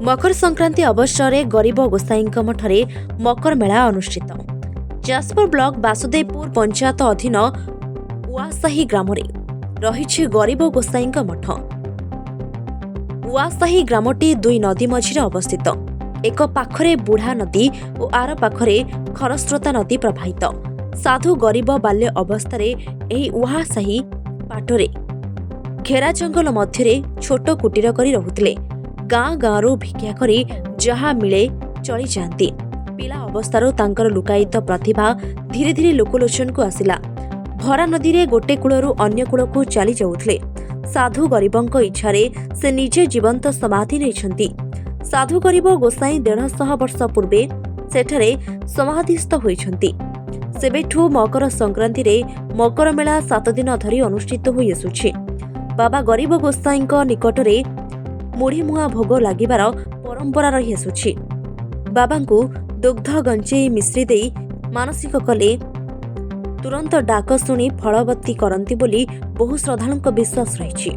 मकर संक्रांति अवसर में गरीब गोसाई मठरे मकर मेला अनुष्ठित। जाजपुर ब्लॉक वासुदेवपुर पंचायत अधीन उआसाही ग्राम रही गरीब गोसाई मठ। उआसाही ग्रामटी दुई नदी मझिरे अवस्थित। एक पाखरे बुढ़ा नदी और आर पाखरे खरस्रोता नदी प्रवाहित। साधु गरीब बाल्य अवस्था उआसाही पाटरे घेरा जंगल मध्य छोट कुटीर करी रहुतिले। गाँ गाँरु भिक्षा करी जहा मिले चली जाती। पिला अवस्थार तांकर लुकायित प्रतिभा धीरे धीरे लोकलोचन को आसिला। भरा नदी रे गोटे कूलरू अन्य कूल को चली जाउथले। साधु गरीबंक इच्छारे से निजे जीवंत समाधि नेछंती। साधु गरीब गोसाई 150 वर्ष पूर्वे सेठरे समाधिस्थ होइछंती। सेबेठू मकर संक्रांति रे मकर मेला 7 दिन धरी अनुष्ठित होई आसुछि। बाबा गरीब गोसाईंक निकटरे मुढ़ी मुआ भोग लागिबार परंपरा रही आसुछि। बाबांकु दुग्ध गंजेई मिश्री देई मानसिक कले तुरंत डाक शुणी फलवती करंती बोली बहु श्रद्धालुंक विश्वास रही।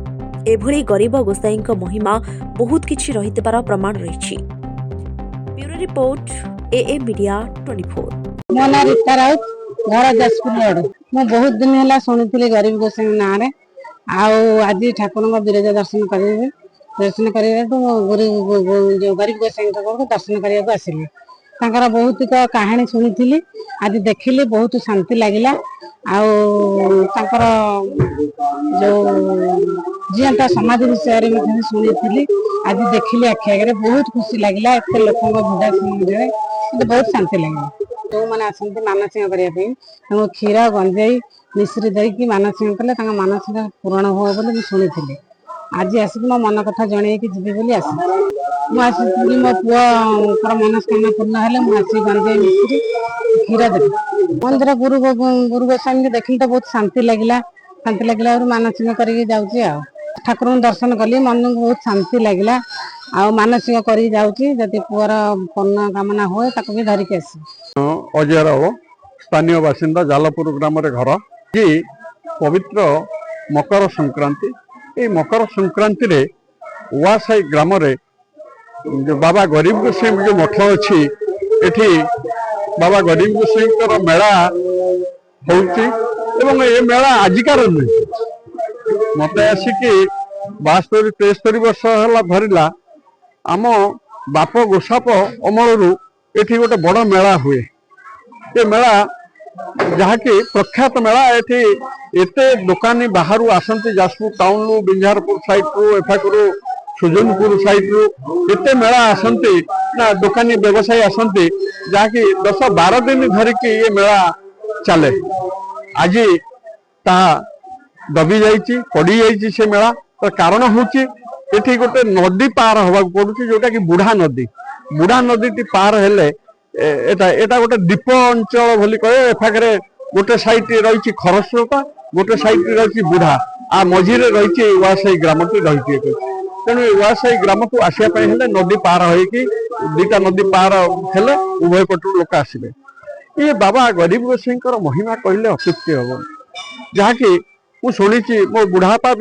एभली गरीब गोसाईंक महिमा बहुत किछि रहितबार प्रमाण रही। Bureau report AA media 24। मो ना रीता राउत, घर जाजपुर रोड। मु बहुत दिन है शुणी गरीब गोसाई ना आज ठाकुर विरजा दर्शन करेंगे। दर्शन करने जो गरीब गोसाई दर्शन करने को आसिली। बहुत कहानी शुणी आज देखिली बहुत शांति लगिला। जो जीवंत समाधि विषय में शुणी आज देखिली आखि आगे बहुत खुशी लगिला। एत लोक भिड़ा समझे मत बहुत शांति लगे। जो मैंने आसती मानसिक करने क्षीर गंजेई मिश्री देकी मानसिक कले मानसिक पूरण हो बोली शुणी। आज आसिक मो मन कथा जन की जी बोली आस मुझे मो पुओर मनस्कामना पूर्ण है मुझे गंजे मिश्री क्षीर देवी मंदिर गुरु गोस्वामी के देखिए तो बहुत शांति लगिला। शांति लगिला और मानसिक करके जाऊँगी। ठाकुर दर्शन कली मन को बहुत शांति लगिला। मानसिक करदी पुअर पूर्ण कामना हुए भी धरिक आस। अजय राव स्थानीय बासिंदा जालपुर ग्राम रे घर जी पवित्र मकर संक्रांति। ये मकर संक्रांति रे उआसाही ग्राम रे जो बाबा गरीब गोसाई जो मठ अच्छी एठी बाबा गरीब गोसाई मेला होउची एवं ये मेला आजिकार नहीं। मत आसिकी 72-73 वर्ष है धरला आम बाप गोसाप अमलू एठी गोटे बड़ मेला हुए। ये मेला जहाँकि प्रख्यात मेला एठी एते दुकानी बाहर आसती जाजपुर टाउन रु बिंझारपुर साइड रु एफाकरू सुजनपुर साइड रु एते मेला आसती ना दुकानी व्यवसायी आसती जहाँकि 10-12 दिन धरिकी ये मेला चले। आज ता दबी जाइए पड़ी जाइए से मेला तो कारण हूँ ये गोटे नदी पार हवा पड़ुची जोटा कि बुढ़ा नदी टी पार हेले एटा गोटे दीप अंचल बोली कहे। एफाके गोटे साइड रही खरस्रोता गोटे साइड रही बुढ़ा आ मझीरे रही उआसाही ग्राम टी रही। तेणु उआसाही ग्राम को आसवाई नदी पार होगी दुईटा नदी पार हेले उभय पटू लोक आसबे। ये बाबा गरीब गोसाई महिमा कहले अत्युक्ति हम। जहाँकि मु शुणी मो बुढ़ापा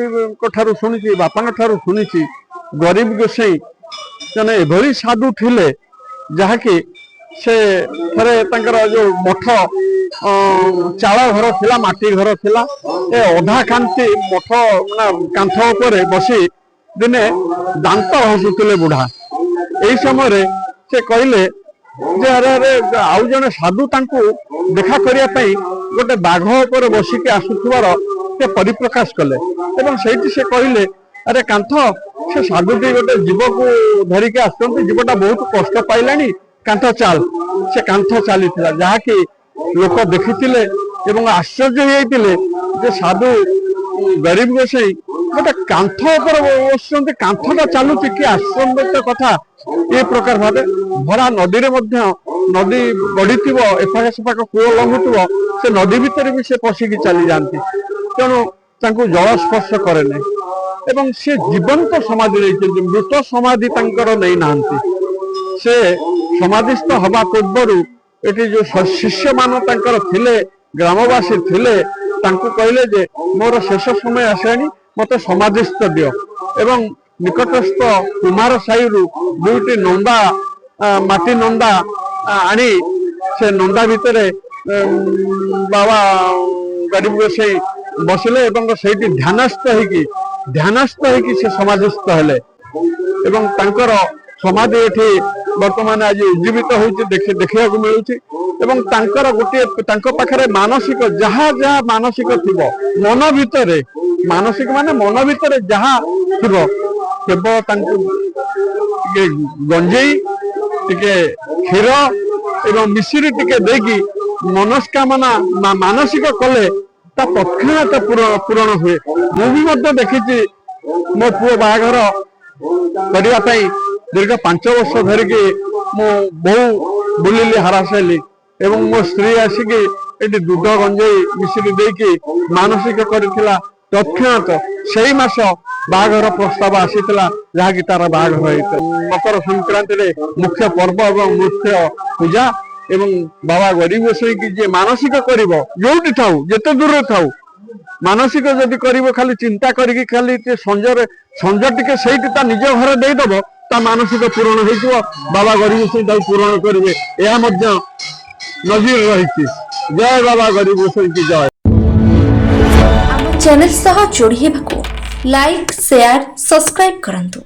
ठारू शुणी बापा ठारू शुणी गरीब गोसाई जने एभली साधु थिले जहाँकि से थरे जो मठ चाल घर थिला माटी घर थिला ए अधा कांति मठ कांथ उपरे बसी दिने दांत हसुले बुढ़ा। यही समय से कहले जे अरे अरे आउ जने साधु तांको देखा करने गोटे बाघ पर बसिक आसुथुवार से परिप्रकाश कले एवं से कहले अरे कांथ से साधुटी गोटे जीव को धरिक आसुचंती जीवटा बहुत कष्ट पाइलानी कांथ चाल से कांथ चली जहाँकि लोक देखिथिले एवं आश्चर्य होइथिले जे साधु गरीब गोसाई गोटे कांथ पर बसुचंती कांथटा चलुची कि आश्चर्य कथा। ये प्रकार भावे भरा नदी रे मध्य नदी बढ़ी एफाक सेफाक कूल लंघुव से नदी भितर भी से पशिकी चली जाती। तेणु तांको जल स्पर्श करे नहीं एवं से जीवंत समाधि नहीं मृत समाधि नहीं नांती। से समाधिस्थ हवा पूर्वर ये जो शिष्य मान थिले ग्रामवासी थिले तांको कहले जे मोर शेष समय आसलानी मत समाधिस्थ दियो एवं ନିକଟସ୍ଥ କୁମାର ସାହିରୁ ଦୁଇଟି ନନ୍ଦା ମାଟି ନନ୍ଦା ଆଣି ସେ ନନ୍ଦା ଭିତରେ ବାବା ଗରିବ ଗୋସାଇ ବସିଲେ ଏବଂ ସେଇଠି ଧ୍ୟାନସ୍ଥ ହେଇକି ସେ ସମାଧିସ୍ଥ ହେଲେ ଏବଂ ତାଙ୍କର ସମାଧି ଏଠି ବର୍ତ୍ତମାନ ଆଜି ଉଜ୍ଜୀବିତ ହଉଛି ଦେଖିବାକୁ ମିଳୁଛି ଏବଂ ତାଙ୍କର ଗୋଟିଏ ତାଙ୍କ ପାଖରେ ମାନସିକ ଯାହା ମାନସିକ ଥିବ ମନ ଭିତରେ ମାନସିକ ମାନେ ମନ ଭିତରେ ଯାହା ଥିବ କେବଳ ତାଙ୍କୁ ଟିକେ ଗଞ୍ଜେଇ ଟିକେ କ୍ଷୀର ଏବଂ ମିଶ୍ରି ଟିକେ ଦେଇକି ମନସ୍କାମନା ମାନସିକ କଲେ ତା ତৎକ୍ଷଣାତ ପୂରଣ ହୁଏ। ମୁଁ ବି ମଧ୍ୟ ଦେଖିଛି ମୋ ପୁଅ ବାହାଘର କରିବା ପାଇଁ ଦୀର୍ଘ 5 ବର୍ଷ ଧରିକି ମୁଁ ବହୁ ବୁଲିଲି ହରାସ ହେଲି ଏବଂ ମୋ ସ୍ତ୍ରୀ ଆସିକି ଏଠି ଦୁଧ ଗଞ୍ଜେଇ ମିଶ୍ରି ଦେଇକି ମାନସିକ କରିଥିଲା ତৎକ୍ଷଣାତ ସେଇ ମାସ ବାହାଘର ପ୍ରସ୍ତାବ ଆସିଥିଲା ଯାହାକି ତାର ବାହାଘର ହେଇଥିଲା। ମକର ସଂକ୍ରାନ୍ତିରେ ମୁଖ୍ୟ ପର୍ବ ଏବଂ ମୁଖ୍ୟ ପୂଜା ଏବଂ ବାବା ଗରିବ ଗୋସାଇକି ଯିଏ ମାନସିକ କରିବ ଯୋଉଠି ଥାଉ ଯେତେ ଦୂରରେ ଥାଉ ମାନସିକ ଯଦି କରିବ ଖାଲି ଚିନ୍ତା କରିକି ଖାଲି ସଞ୍ଜ ଟିକେ ସେଇଠି ତା ନିଜ ଘରେ ଦେଇଦବ ତା ମାନସିକ ପୂରଣ ହେଇଯିବ। ବାବା ଗରିବ ଗୋସାଇ ତାକୁ ପୂରଣ କରିବେ ଏହା ମଧ୍ୟ ନଜିର ରହିଛି। ଜୟ ବାବା ଗରିବ ଗୋସାଇକି ଜୟ। ଆମ ଚ୍ୟାନେଲ ସହ ଯୋଡ଼ି ହେବାକୁ ଲାଇକ୍ ସେୟାର ସବସ୍କ୍ରାଇବ୍ କରନ୍ତୁ।